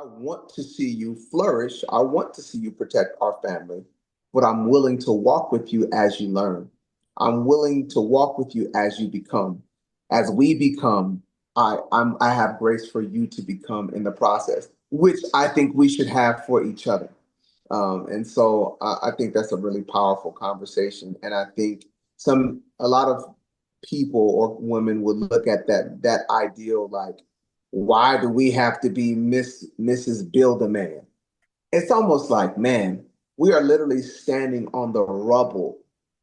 want to see you flourish. I want to see you protect our family, but I'm willing to walk with you as you learn. I'm willing to walk with you as you become. As we become, I have grace for you to become in the process, which I think we should have for each other. And so I think that's a really powerful conversation. And I think a lot of people or women would look at that ideal like, why do we have to be Mrs. Build a Man? It's almost like, man, we are literally standing on the rubble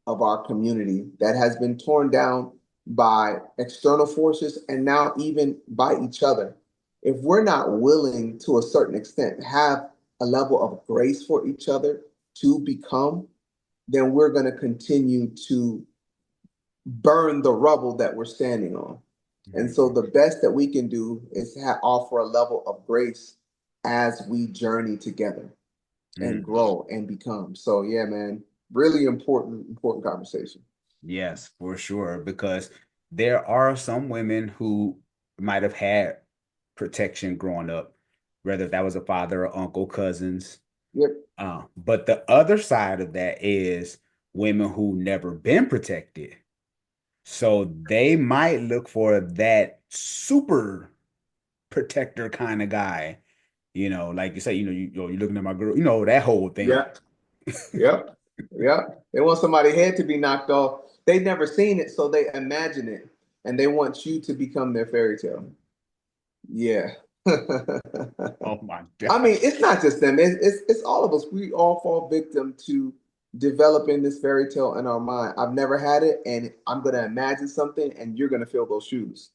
of our community that has been torn down by external forces and now even by each other. If we're not willing to a certain extent have a level of grace for each other to become, then we're going to continue to burn the rubble that we're standing on. And so the best that we can do is offer a level of grace as we journey together and grow and become. So yeah, man, really important conversation. Yes, for sure. Because there are some women who might have had protection growing up, whether that was a father or uncle, cousins. Yep. But the other side of that is women who never been protected. So they might look for that super protector kind of guy, like you say, you're looking at my girl, that whole thing. Yep. Yep. Yep. They want somebody's head to be knocked off. They've never seen it, so they imagine it, and they want you to become their fairy tale. Yeah. Oh my I God. mean, it's not just them. It's all of us. We all fall victim to developing this fairy tale in our mind. I've never had it, and I'm gonna imagine something, and you're gonna fill those shoes.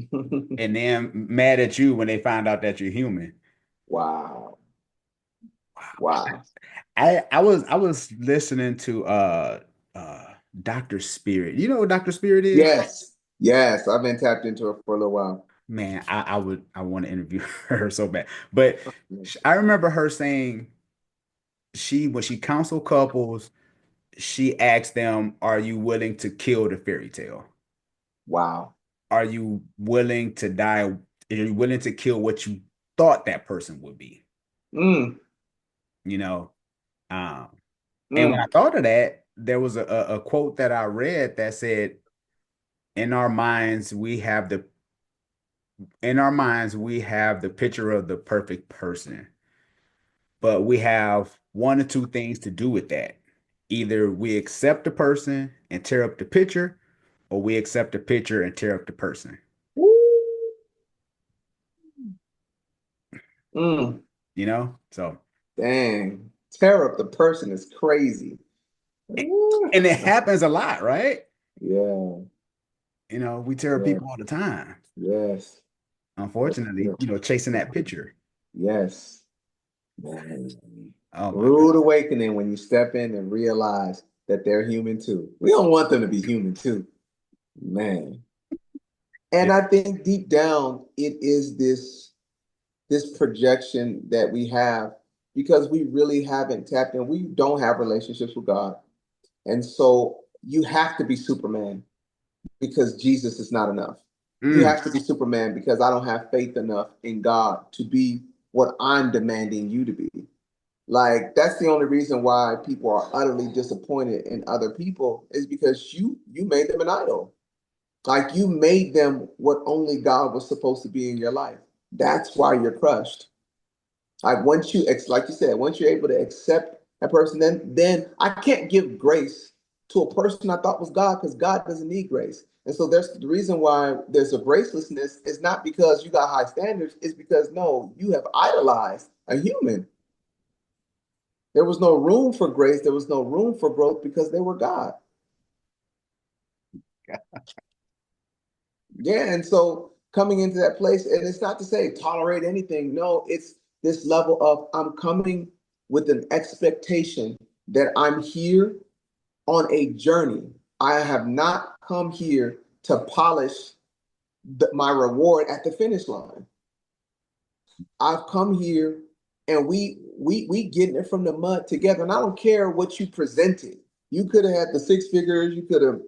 And then mad at you when they find out that you're human. Wow. Wow. Wow. I was listening to uh Dr. Spirit. You know what Dr. Spirit is? Yes. Yes. I've been tapped into it for a little while. Man, I want to interview her so bad. But I remember her saying when she counseled couples, she asked them, "Are you willing to kill the fairy tale? Wow. Are you willing to die? Are you willing to kill what you thought that person would be?" Mm, You know? Um, and when I mm. thought of that, there was a quote that I read that said, "In our minds, we have the picture of the perfect person, but we have one or two things to do with that. Either we accept the person and tear up the picture, or we accept the picture and tear up the person." Woo. Mm. So Dang. Tear up the person is crazy. Woo. and it happens a lot, right? Yeah. We tear up Yeah. people all the time. Yes. That's Unfortunately, true. chasing that picture. Yes. Man. Oh my God. Rude awakening when you step in and realize that they're human too. We don't want them to be human too. Man. Yeah. And I think deep down, it is this projection that we have because we really haven't tapped in. We don't have relationships with God. And so you have to be Superman because Jesus is not enough. You Mm, have to be Superman because I don't have faith enough in God to be what I'm demanding you to be. Like that's the only reason why people are utterly disappointed in other people is because you made them an idol. Like you made them what only God was supposed to be in your life. That's why you're crushed. Like once like you said, once you're able to accept a person, then I can't give grace to a person I thought was God because God doesn't need grace. And so there's the reason why there's a gracelessness is not because you got high standards, it's because no, you have idolized a human. There was no room for grace, there was no room for growth because they were God. Yeah, and so coming into that place, and it's not to say tolerate anything. No, it's this level of I'm coming with an expectation that I'm here on a journey. I have not come here to polish my reward at the finish line. I've come here and we getting it from the mud together. And I don't care what you presented. You could have had the six figures, you could have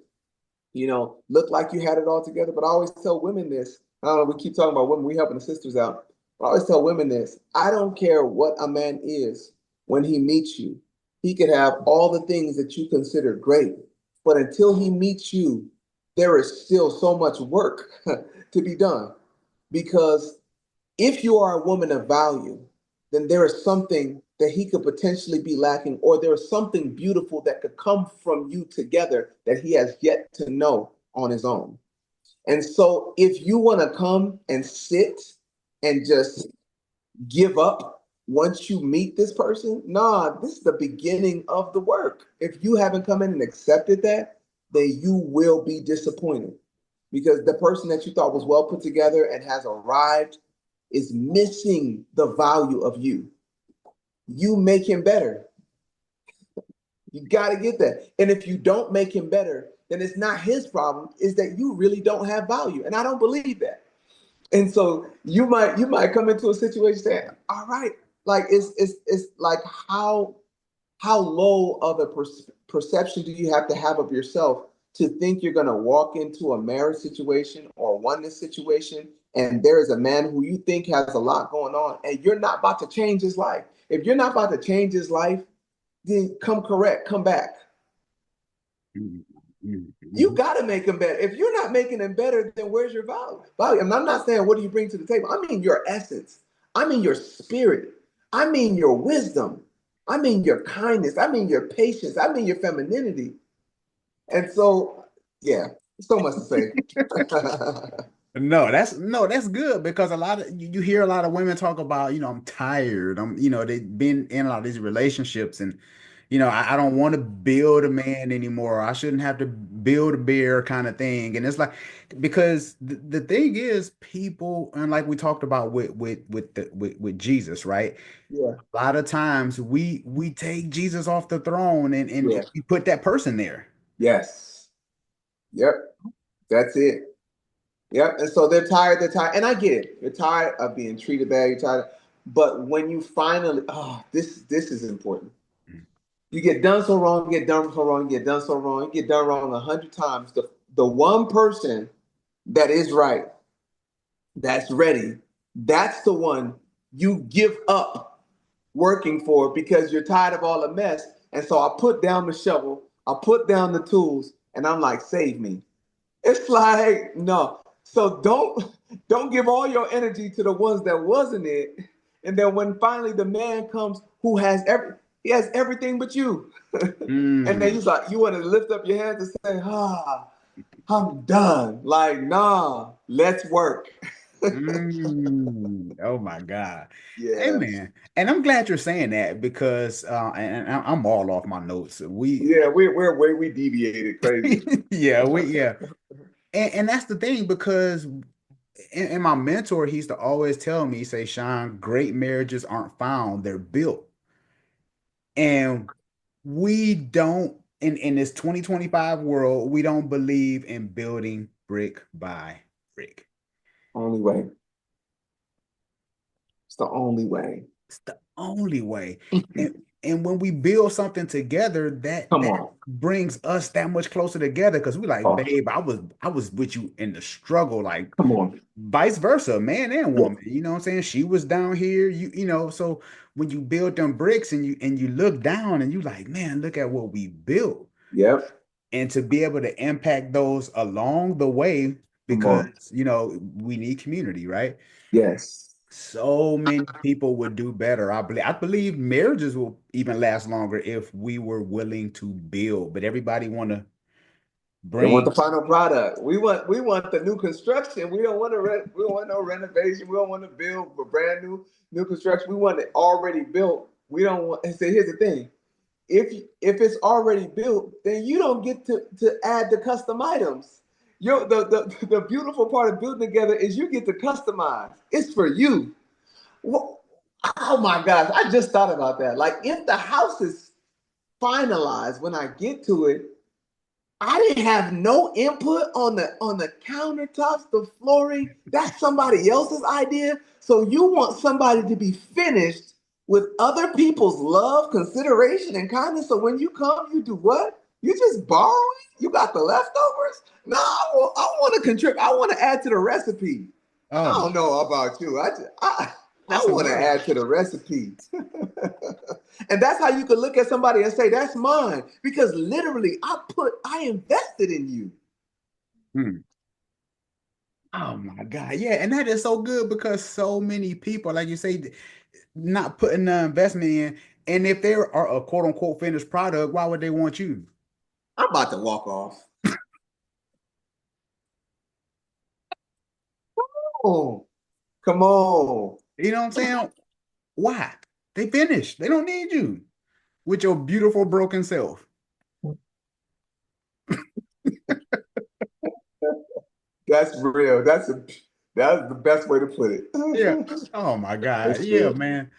look like you had it all together. But I always tell women this. I don't know, we keep talking about women, we helping the sisters out. I always tell women this. I don't care what a man is when he meets you. He could have all the things that you consider great, but until he meets you, there is still so much work to be done. Because if you are a woman of value, then there is something that he could potentially be lacking, or there is something beautiful that could come from you together that he has yet to know on his own. And so, if you want to come and sit and just give up once you meet this person, nah, this is the beginning of the work. If you haven't come in and accepted that, then you will be disappointed because the person that you thought was well put together and has arrived is missing the value of you. You make him better. You got to get that. And if you don't make him better, then it's not his problem, it's that you really don't have value. And I don't believe that. And so you might come into a situation saying, all right, like it's like how low of a perception do you have of yourself to think you're going to walk into a marriage situation or oneness situation and there is a man who you think has a lot going on and you're not about to change his life. If you're not about to change his life, then come back. Mhm, mhm, You mhm. got to make him better. If you're not making him better, then where's your value? And I'm not saying what do you bring to the table. I mean your essence. I mean your spirit. I mean your wisdom. I mean your kindness. I mean your patience. I mean your femininity. And so, yeah, so much to say. No, that's good because a lot of you hear a lot of women talk about, I'm tired. They've been in a lot of these relationships and I don't want to build a man anymore. I shouldn't have to build a bear kind of thing. And it's like because the thing is people and like we talked about with Jesus, right? Yeah, A lot of times we take Jesus off the throne and yeah, we put that person there. yes, yep, that's it. Yep. And so they're tired. They're tired, and I get it. You're tired of being treated bad. You're tired. But when you finally, this is important. You get done so wrong, you get done so wrong, you get done so wrong, you get done wrong 100 times. The one person that is right, that's ready, that's the one you give up working for because you're tired of all the mess. And so I put down the shovel, I put down the tools, and I'm like, save me. It's like, no. So don't give all your energy to the ones that wasn't it. And then when finally the man comes who has he has everything but you. And then Mm, he's like, you want to lift up your hands and say, I'm done. Like, nah, let's work. oh my God. Hey Yeah. man. And I'm glad you're saying that because I'm all off my notes. Yeah, we deviated crazy. Yeah. And that's the thing because and my mentor, he used to always tell me, he say, Sean, great marriages aren't found, they're built. And we don't in this 2025 world, we don't believe in building brick by brick. Only way. It's the only way. It's the only way. And and when we build something together, that Come that on. brings us that much closer together because we like, Oh, babe, I was with you in the struggle, like come on. vice versa, man and Yeah. woman. You know what I'm saying? She was down here, so when you build them bricks and you look down and you like, man, look at what we built. Yep. And to be able to impact those along the way Come because on. we need community, right? Yes. So many people would do better. I believe marriages will even last longer if we were willing to build, but everybody want to They want bring the final product. We want the new construction. We don't want to we don't want no renovation. We don't want to build a brand new construction. We want it already built. We don't want. And so here's the thing: if it's already built, then you don't get to add the custom items. The beautiful part of building together is you get to customize. It's for you. Oh my gosh! I just thought about that. Like if the house is finalized when I get to it, I didn't have no input on the countertops, the flooring. That's somebody else's idea. So you want somebody to be finished with other people's love, consideration, and kindness. So when you come, you do what? You just borrow it? You got the leftovers? No, I want to contribute. I want to add to the recipe. I oh my don't know about you. I That's a want to word. add to the recipe. And that's how you can look at somebody and say, that's mine. Because literally, I invested in you. Hmm. Oh my God. Yeah. And that is so good because so many people, like you say, not putting the investment in. And if they are a quote unquote finished product, why would they want you? I'm about to walk off. Oh, come on. You know what I'm saying? Why? They finished. They don't need you with your beautiful broken self. That's real. That's the best way to put it. Yeah. Oh my God. That's Yeah, real. man.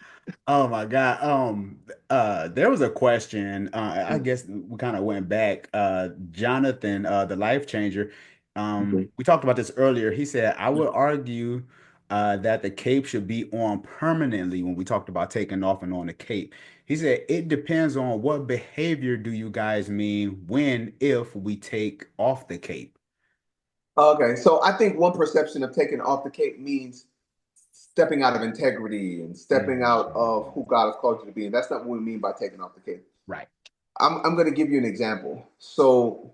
Oh my God. There was a question. I guess we kind of went back. Jonathan, the life changer. Okay. We talked about this earlier. He said, I would argue that the cape should be on permanently when we talked about taking off and on the cape. He said, it depends on what behavior do you guys mean when, if we take off the cape. Okay, so I think one perception of taking off the cape means stepping out of integrity and stepping out of who Mm, God has called you to be. And that's not what we mean by taking off the cape. right. I'm going to give you an example. So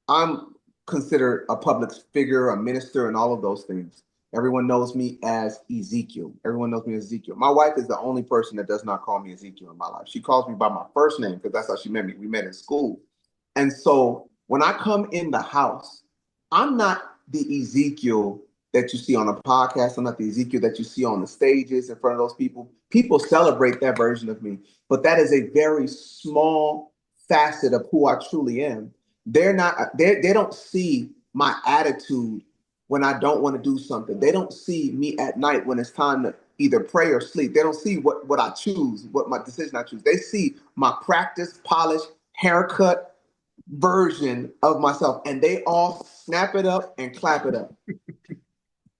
I'm considered a public figure, a minister, and all of those things. Everyone knows me as Ezekiel. Everyone knows me as Ezekiel. My wife is the only person that does not call me Ezekiel in my life. She calls me by my first name because that's how she met me. We met in school. And so when I come in the house, I'm not the Ezekiel that you see on a podcast. I'm not the Ezekiel that you see on the stages in front of those people. People celebrate that version of me, but that is a very small facet of who I truly am. They don't see my attitude when I don't want to do something. They don't see me at night when it's time to either pray or sleep. They don't see what I choose, what my decision I choose. They see my practice, polish, haircut version of myself, and they all snap it up and clap it up.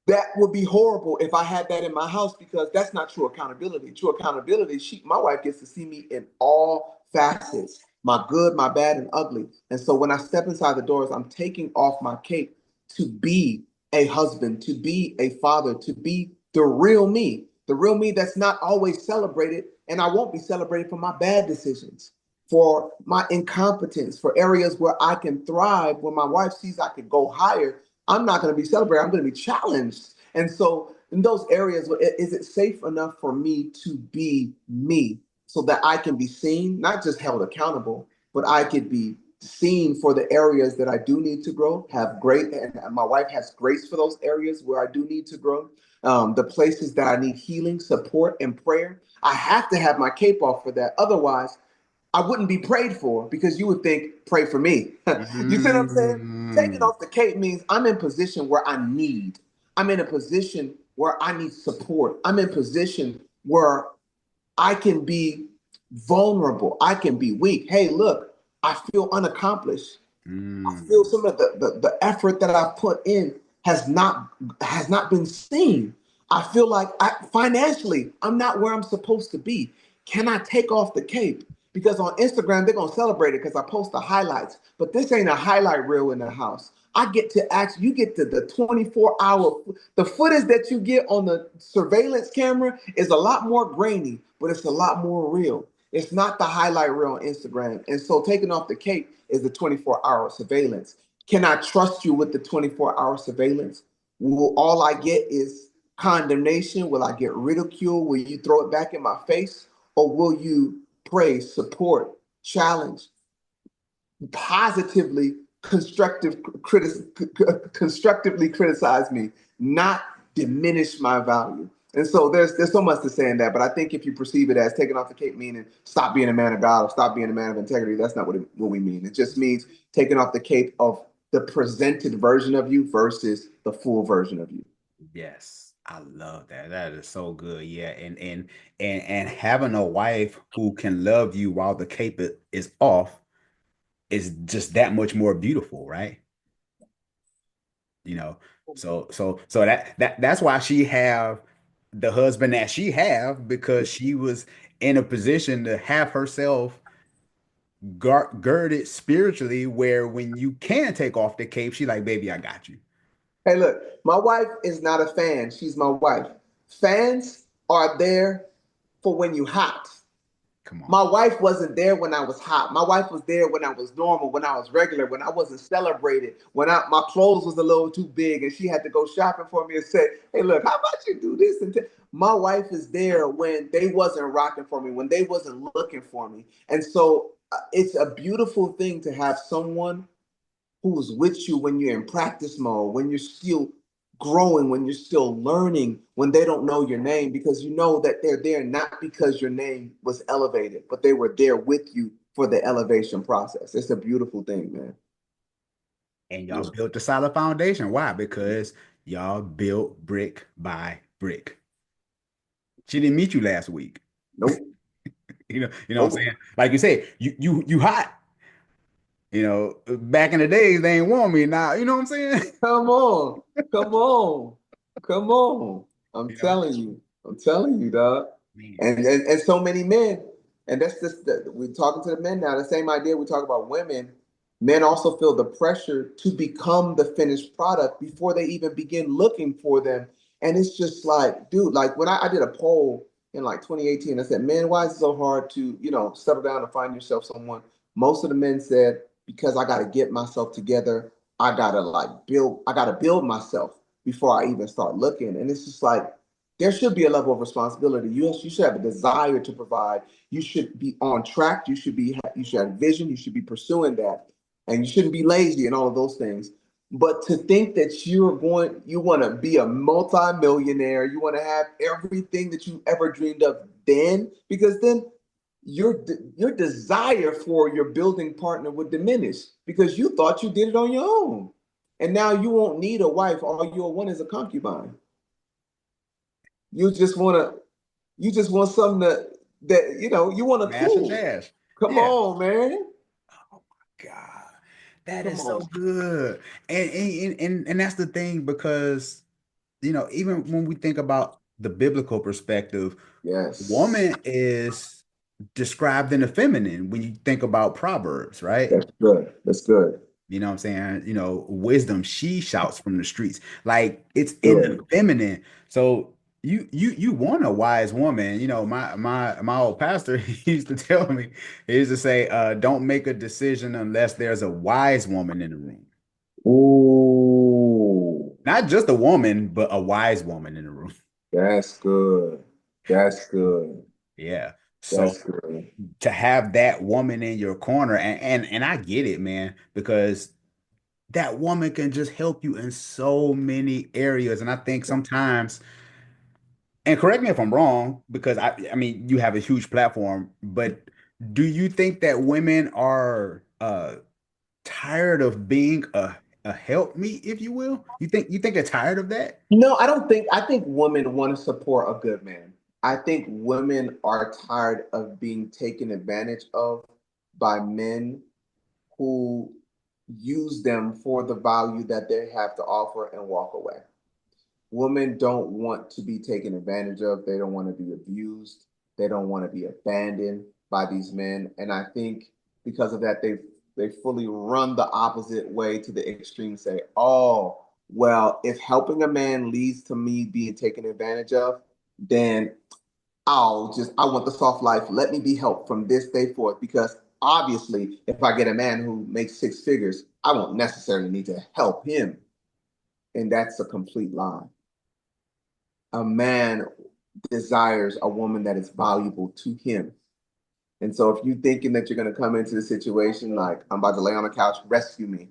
That would be horrible if I had that in my house because that's not true accountability. True accountability, my wife gets to see me in all facets, my good, my bad, and ugly. And so when I step inside the doors, I'm taking off my cape to be a husband, to be a father, to be the real me that's not always celebrated. And I won't be celebrated for my bad decisions, for my incompetence, for areas where I can thrive. When my wife sees I can go higher, I'm not going to be celebrated. I'm going to be challenged. And so, in those areas, is it safe enough for me to be me so that I can be seen, not just held accountable, but I could be seen for the areas that I do need to grow, have great, and my wife has grace for those areas where I do need to grow. The places that I need healing, support, and prayer. I have to have my cape off for that. Otherwise, I wouldn't be prayed for because you would think, pray for me. You see what I'm saying? Taking Mm, off the cape means I'm in position where I need. I'm in a position where I need support. I'm in position where I can be vulnerable. I can be weak. Hey, look, I feel unaccomplished. I feel mm, some of the effort that I've put in has not been seen. I feel like financially I'm not where I'm supposed to be. Can I take off the cape? Because on Instagram they're gonna celebrate it because I post the highlights. But this ain't a highlight reel in the house. I get to actually you get to the 24-hour the footage that you get on the surveillance camera is a lot more grainy, but it's a lot more real. It's not the highlight reel on Instagram. And so taking off the cape is the 24-hour surveillance. Can I trust you with the 24-hour surveillance? Will all I get is condemnation? Will I get ridicule? Will you throw it back in my face? Or will you praise, support, challenge, positively constructively criticize me, not diminish my value? And so there's so much to say in that, but I think if you perceive it as taking off the cape, meaning stop being a man of God or stop being a man of integrity, that's not what we mean. It just means taking off the cape of the presented version of you versus the full version of you. yes, I love that. That is so good. Yeah, and having a wife who can love you while the cape is off is just that much more beautiful, right? You know, so that's why she have the husband that she have because she was in a position to have herself girded spiritually where when you can take off the cape, she like, baby, I got you. Hey, look, my wife is not a fan. She's my wife. Fans are there for when you hot. Come on. My wife wasn't there when I was hot. My wife was there when I was normal, when I was regular, when I wasn't celebrated, when my clothes was a little too big and she had to go shopping for me and say, "Hey, look, how about you do this?" My wife is there when they wasn't rocking for me, when they wasn't looking for me. And so it's a beautiful thing to have someone who's with you when you're in practice mode, when you're still growing, when you're still learning, when they don't know your name, because you know that they're there not because your name was elevated, but they were there with you for the elevation process. It's a beautiful thing, man. And y'all Yeah. built a solid foundation. Why? Because y'all built brick by brick. She didn't meet you last week. Nope. You know what I'm Nope. saying? Like you said, you hot. Back in the days, they ain't want me now. You know what I'm saying? Come on. Come on. Come on. I'm You know, telling you. I'm telling you, dog. man. And so many men, and that's just we're talking to the men now. The same idea we talk about women. Men also feel the pressure to become the finished product before they even begin looking for them. And it's just like, dude, like when I did a poll in like 2018, I said, man, why is it so hard to, settle down and find yourself someone? Most of the men said, because I got to get myself together. I gotta build myself before I even start looking. And it's just like there should be a level of responsibility. You should have a desire to provide. You should be on track. You should have vision. You should be pursuing that. And you shouldn't be lazy and all of those things. But to think that you want to be a multi-millionaire, you want to have everything that you ever dreamed of then, because then your desire for your building partner would diminish because you thought you did it on your own. And now you won't need a wife. All you'll want is a concubine. You just want to, you just want something you want a Mash and tool. dash. Come Yeah. on, man. Oh my God. That Come is so on. good. And that's the thing because even when we think about the biblical perspective, Yes. woman is described in the feminine when you think about Proverbs, right? That's good. That's good. You know what I'm saying? Wisdom, she shouts from the streets. Like it's in the Good. feminine. So you want a wise woman. My old pastor, he used to tell me, he used to say, don't make a decision unless there's a wise woman in the room. Ooh, Not just a woman, but a wise woman in the room. that's good. That's good. Yeah. So That's good. to have that woman in your corner, and I get it, man, because that woman can just help you in so many areas. And I think sometimes, and correct me if I'm wrong, because I mean you have a huge platform, but do you think that women are tired of being a help me, if you will? You think they're tired of that? No, I think women want to support a good man. I think women are tired of being taken advantage of by men who use them for the value that they have to offer and walk away. Women don't want to be taken advantage of. They don't want to be abused. They don't want to be abandoned by these men. And I think because of that, they fully run the opposite way to the extreme. Say, oh, well, if helping a man leads to me being taken advantage of, then I want the soft life. Let me be helped from this day forth. Because obviously, if I get a man who makes six figures, I won't necessarily need to help him. And that's a complete lie. A man desires a woman that is valuable to him. And so if you're thinking that you're going to come into the situation like, I'm about to lay on the couch, rescue me,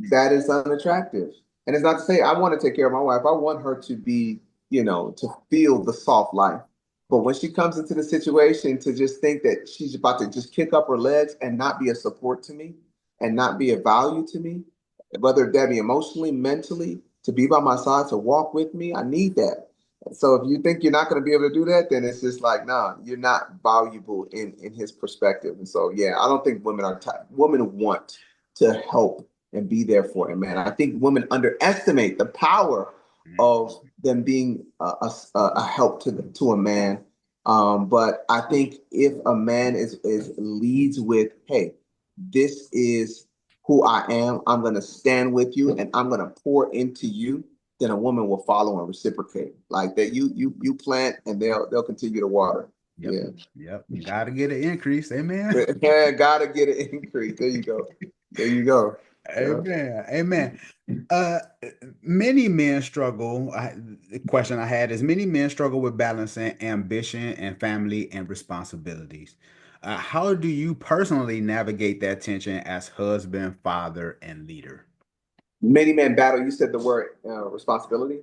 that is unattractive. And it's not to say I want to take care of my wife. I want her to be, to feel the soft life. But when she comes into the situation to just think that she's about to just kick up her legs and not be a support to me and not be a value to me, whether that be emotionally, mentally, to be by my side, to walk with me, I need that. So if you think you're not going to be able to do that, then it's just like, nah, you're not valuable in his perspective. And so, yeah, I don't think women want to help and be there for him, man. I think women underestimate the power of them being a help to a man. But I think if a man is leads with, hey, this is who I am. I'm going to stand with you and I'm going to pour into you. then a woman will follow and reciprocate. Like that, you plant and they'll continue to water. Yep. Yeah, Yep. Gotta get an increase. Amen. yeah, gotta get an increase. There you go. There you go. Yeah. Amen. Amen. Uh, many men struggle. The question I had is many men struggle with balancing ambition and family and responsibilities. How do you personally navigate that tension as husband, father, and leader? Many men battle. You said the word responsibility.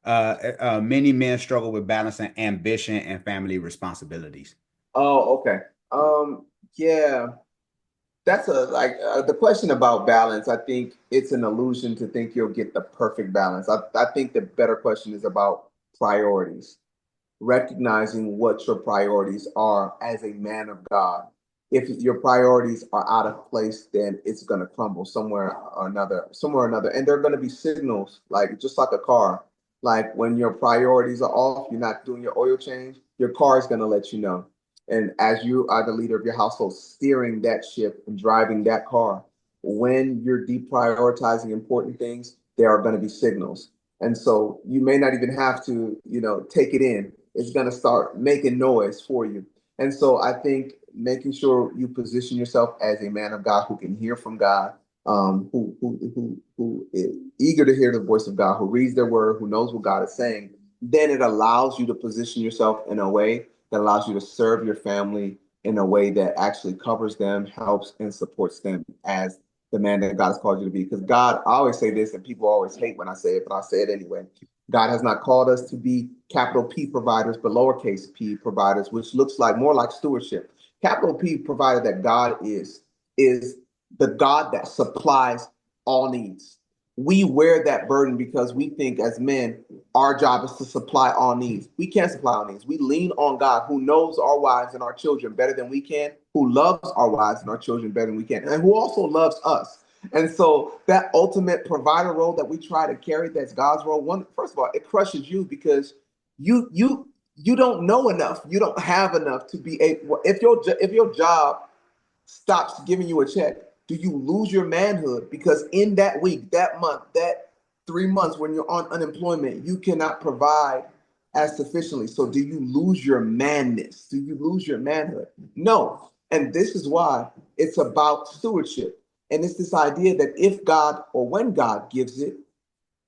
Many men struggle with balancing ambition and family responsibilities. Oh, okay. Yeah. That's a like the question about balance. I think it's an illusion to think you'll get the perfect balance. I think the better question is about priorities, recognizing what your priorities are as a man of God. If your priorities are out of place, then it's going to crumble somewhere or another. And there are going to be signals, like just like a car. Like when your priorities are off, you're not doing your oil change, your car is going to let you know. And as you are the leader of your household, steering that ship and driving that car, when you're deprioritizing important things, there are going to be signals. And so you may not even have to, take it in. It's going to start making noise for you. And so I think making sure you position yourself as a man of God who can hear from God, who is eager to hear the voice of God, who reads their word, who knows what God is saying, then it allows you to position yourself in a way that allows you to serve your family in a way that actually covers them, helps, and supports them as the man that God has called you to be. Because God, I always say this, and people always hate when I say it, but I say it anyway. God has not called us to be capital P providers, but lowercase p providers, which looks like more like stewardship. Capital P provider that God is the God that supplies all needs. We wear that burden because we think as men, our job is to supply all needs. We can't supply all needs. We lean on God who knows our wives and our children better than we can, who loves our wives and our children better than we can, and who also loves us. And so that ultimate provider role that we try to carry, that's God's role. One, first of all, it crushes you because you don't know enough. You don't have enough to be a. If your job stops giving you a check, do you lose your manhood because in that week, that month, that 3 months when you're on unemployment, you cannot provide as sufficiently? So do you lose your manness? Do you lose your manhood? No. And this is why it's about stewardship. And it's this idea that if God or when God gives it,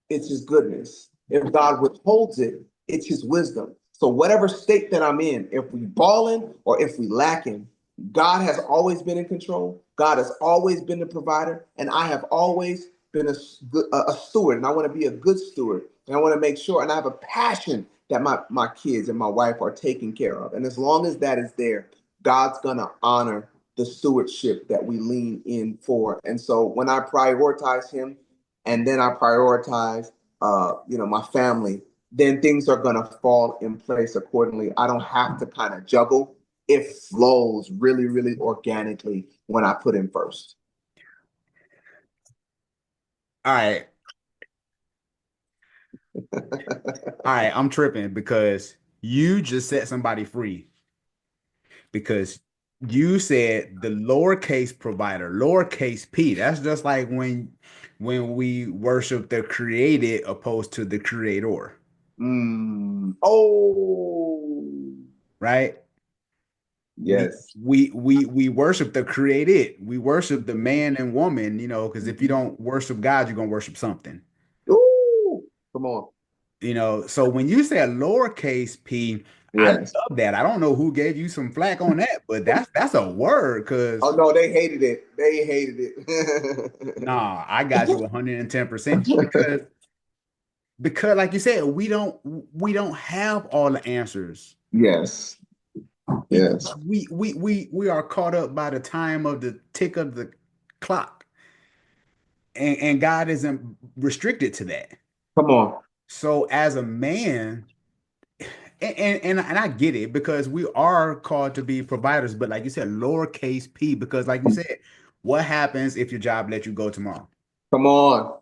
it's his goodness. If God withholds it, it's his wisdom. So whatever state that I'm in, if we balling or if we lacking, God has always been in control. God has always been the provider, and I have always been a steward, and I want to be a good steward, and I want to make sure, and I have a passion that my kids and my wife are taken care of. And as long as that is there, God's gonna honor the stewardship that we lean in for. And so when I prioritize him and then I prioritize my family, then things are gonna fall in place accordingly. I don't have to kind of juggle. It flows really, really organically when I put him first. All right. All right. I'm tripping because you just set somebody free because you said the lowercase provider, lowercase p. That's just like when we worship the created opposed to the creator, Oh, right? We yes. we worship the created. We worship the man and woman, because if you Mhm. don't worship God, you're gonna worship something. Ooh, come on. So when you say a lowercase p, I Yes. love that. I don't know who gave you some flack on that, but that's a word Oh because no, they hated it. They hated it. nah, I got you 110% because like you said, we don't have all the answers. Yes. Yes. We are caught up by the time of the tick of the clock, and God isn't restricted to that. Come on. So as a man, and I get it because we are called to be providers, but like you said, lowercase p, because like you said, what happens if your job lets you go tomorrow? Come on.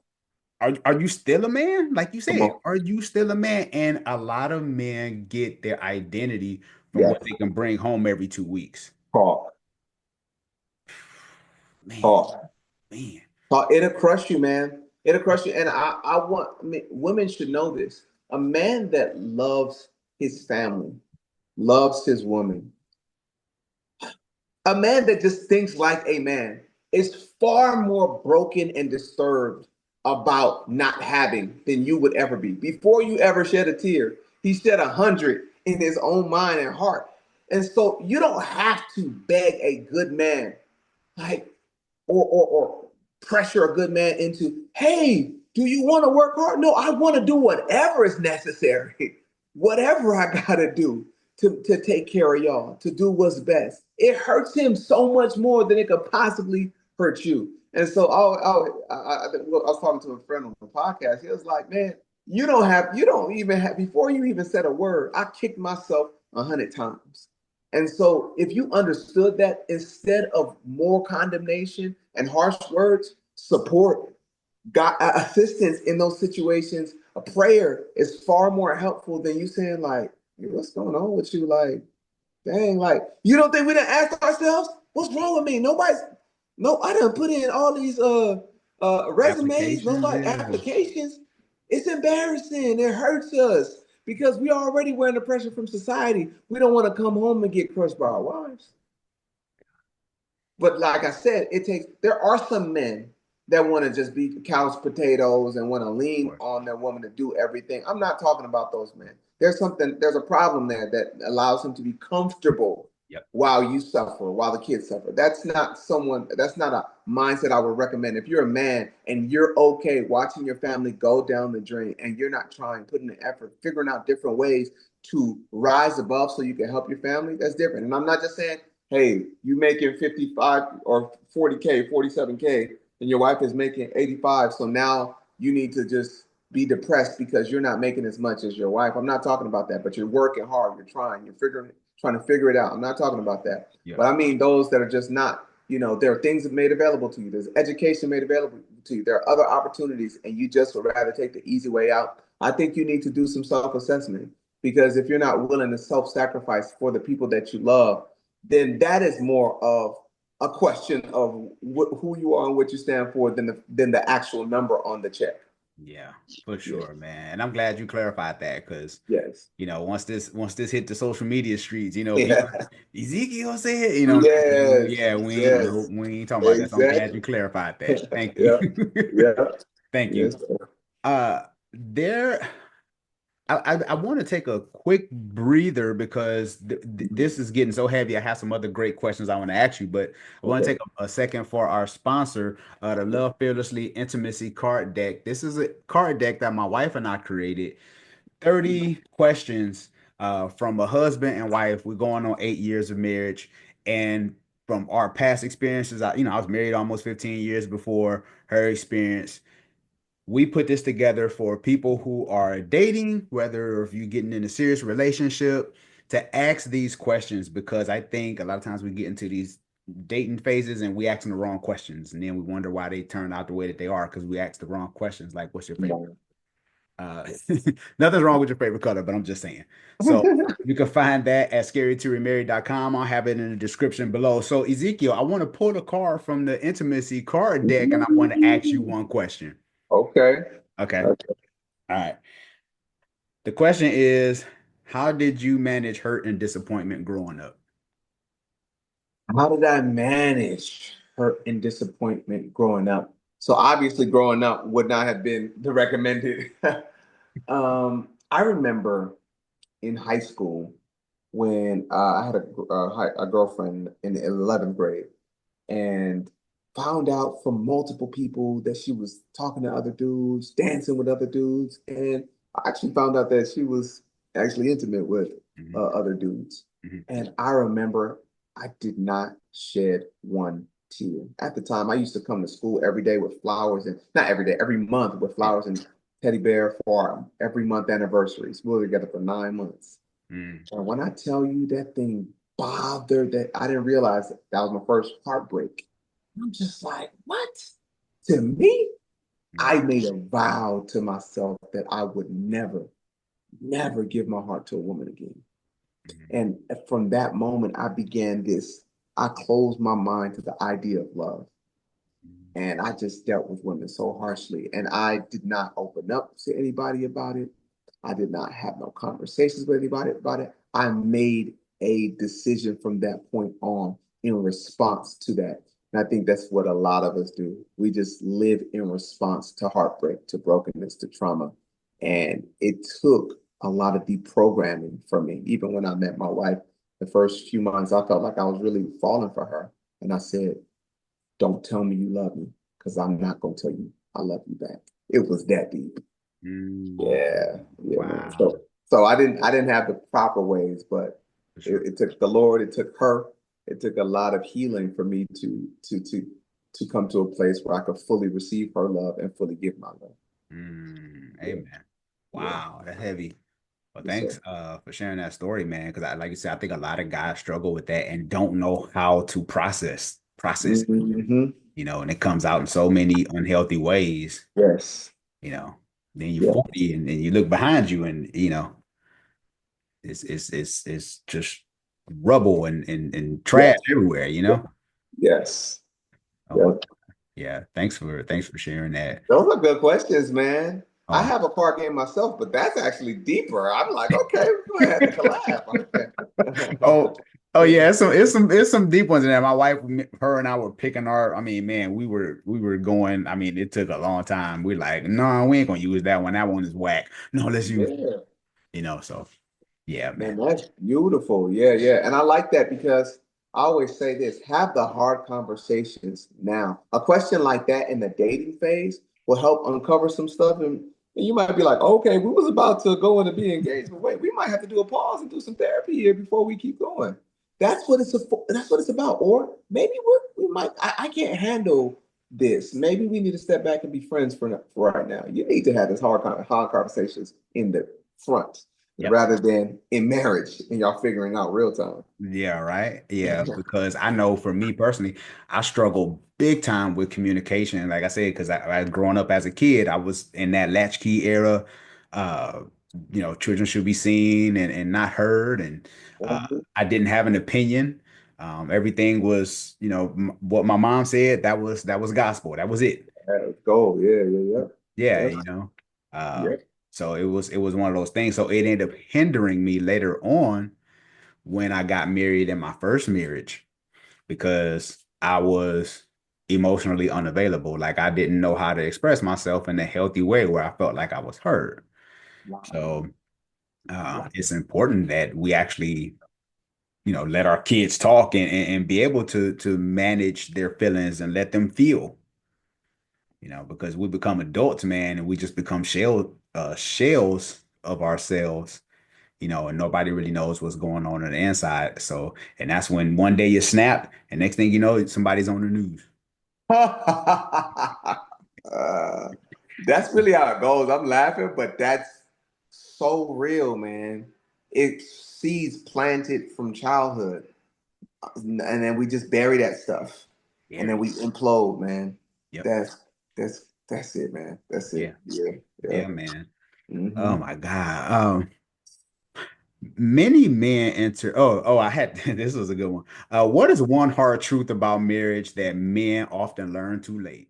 Are you still a man? Like you Come said, on. are you still a man? And a lot of men get their identity from what Yes. they can bring home every 2 weeks. Talk. Man, Talk. man. Talk. It'll crush you, man. It'll crush you. And I mean, women should know this. A man that loves his family, loves his woman, a man that just thinks like a man is far more broken and disturbed about not having than you would ever be. Before you ever shed a tear, he shed 100 in his own mind and heart. And so you don't have to beg a good man, like, or pressure a good man into, hey, do you want to work hard? No, I want to do whatever is necessary, whatever I gotta do to take care of y'all, to do what's best. It hurts him so much more than it could possibly hurt you. And so I was talking to a friend on the podcast. He was like, man, you don't even have, before you even said a word, I kicked myself 100 times. And so, if you understood that, instead of more condemnation and harsh words, support, God, assistance in those situations, a prayer is far more helpful than you saying like, hey, "What's going on with you?" Like, dang, like you don't think we didn't ask ourselves, "What's wrong with me?" Nobody's, no, I didn't put in all these resumes, those Applications, like yeah. applications. It's embarrassing. It hurts us because we are already wearing the pressure from society. We don't want to come home and get crushed by our wives. But like I said, it takes. There are some men that want to just be couch potatoes and want to lean Or, on their woman to do everything. I'm not talking about those men. There's something. There's a problem there that allows him to be comfortable yep. while you suffer, while the kids suffer. That's not someone. That's not a mindset I would recommend. If you're a man and you're okay watching your family go down the drain, and you're not trying, putting the effort, figuring out different ways to rise above so you can help your family, that's different. And I'm not just saying, hey, you making 55 or 40K, 47K, and your wife is making 85. So now you need to just be depressed because you're not making as much as your wife. I'm not talking about that, but you're working hard, you're trying, trying to figure it out. I'm not talking about that. Yep. But I mean those that are just not, there are things made available to you. There's education made available to you. There are other opportunities, and you just would rather take the easy way out. I think you need to do some self-assessment, because if you're not willing to self-sacrifice for the people that you love, then that is more of a question of who you are and what you stand for than the actual number on the check. Yeah, for Yeah. sure, man. And I'm glad you clarified that because Yes. once this hit the social media streets, people, Yeah. Ezekiel said, Yes. yeah, we ain't no, Yes. we ain't talking about that. So I'm glad Exactly. you clarified that. Thank you. Yeah. Yeah. Thank you. Yes, sir. There I want to take a quick breather because this is getting so heavy. I have some other great questions I want to ask you, but I want to Okay. take a second for our sponsor, the Love Fearlessly Intimacy Card Deck. This is a card deck that my wife and I created. 30 questions from a husband and wife. We're going on 8 years of marriage, and from our past experiences, I was married almost 15 years before her experience. We put this together for people who are dating, whether if you're getting in a serious relationship, to ask these questions, because I think a lot of times we get into these dating phases and we asking the wrong questions, and then we wonder why they turn out the way that they are because we asked the wrong questions, like what's your favorite? Uh, Nothing's wrong with your favorite color, but I'm just saying. So you can find that at scarytoremarry.com. I'll have it in the description below. So Ezekiel, I want to pull a card from the intimacy card deck, and I want to ask you one question. Okay. Okay. Okay. All right. The question is, how did you manage hurt and disappointment growing up? How did I manage hurt and disappointment growing up? So obviously, growing up would not have been the recommended. I remember in high school when I had a girlfriend in the 11th grade, and found out from multiple people that she was talking to other dudes, dancing with other dudes, and I actually found out that she was actually intimate with Mhm, other dudes. mhm, And I remember I did not shed one tear. At the time, I used to come to school every day with flowers, and not every day, every month with yeah, flowers and teddy bear for our every month anniversaries. We were together for 9 months. mm, And when I tell you that thing bothered, that I didn't realize that was my first heartbreak. I'm just like, what? To me, mm, I made a vow to myself that I would never, never give my heart to a woman again. mm, And from that moment, I closed my mind to the idea of love. And I just dealt with women so harshly. And I did not open up to anybody about it. I did not have no conversations with anybody about it. I made a decision from that point on in response to that. And I think that's what a lot of us do. We just live in response to heartbreak, to brokenness, to trauma. And it took a lot of deprogramming from me. Even when I met my wife, the first few months, I felt like I was really falling for her. And I said, don't tell me you love me, because I'm not gonna tell you I love you back. It was that deep. Mm, Yeah, yeah, man. wow. So I didn't have the proper ways, but For sure. it took the Lord, it took her, it took a lot of healing for me to come to a place where I could fully receive her love and fully give my love. Yeah, Amen. yeah, Wow, that's heavy. Well, yes, sir. thanks for sharing that story, man. Because like you said, I think a lot of guys struggle with that and don't know how to process it, Hmm. and it comes out in so many unhealthy ways, Yes, you know. Then you're yeah, 40 and you look behind you and it's just rubble and yeah, trash everywhere. yes, Oh my, yeah. yeah. Thanks for sharing that. Those are good questions, man. I Oh. have a card game myself, but that's actually deeper. I'm like, okay, we might have to collab. Oh, oh Yeah. yeah, it's some deep ones in there. My wife, her and I were picking our. I mean, man, we were going. I mean, it took a long time. We're like, no, we ain't gonna use that one. That one is whack. No, let's use. Yeah. So yeah, Man, man. that's beautiful. Yeah, yeah. And I like that because I always say this, have the hard conversations now. A question like that in the dating phase will help uncover some stuff. And you might be like, okay, we was about to go in to be engaged, but wait, we might have to do a pause and do some therapy here before we keep going. That's what it's about. Or maybe we might, I can't handle this. Maybe we need to step back and be friends for right now. You need to have this hard conversations in the front Yep. rather than in marriage and y'all figuring out real time. Yeah, right. Yeah, because I know for me personally, I struggle big time with communication. Like I said, because I growing up as a kid, I was in that latchkey era. Uh, children should be seen and not heard, and Mhm. I didn't have an opinion. Everything was, what my mom said. That was gospel. That was it. Let's go. Yeah, yeah, Yeah, yeah. Uh, Yeah. so it was one of those things. So it ended up hindering me later on when I got married in my first marriage because I was emotionally unavailable. Like I didn't know how to express myself in a healthy way where I felt like I was heard. Wow. So Wow. it's important that we actually, let our kids talk and be able to manage their feelings and let them feel, because we become adults, man, and we just become shells of ourselves, and nobody really knows what's going on the inside. So, and that's when one day you snap, and next thing you know, somebody's on the news. Uh, that's really how it goes. I'm laughing, but that's so real, man. It's seeds planted from childhood, and then we just bury that stuff, and Yeah. then we implode, man. Yep. That's it, man. That's Yeah. it. Yeah, yeah. Yeah, man. Hmm. Oh my God. Many men enter. Oh, I had this was a good one. What is one hard truth about marriage that men often learn too late?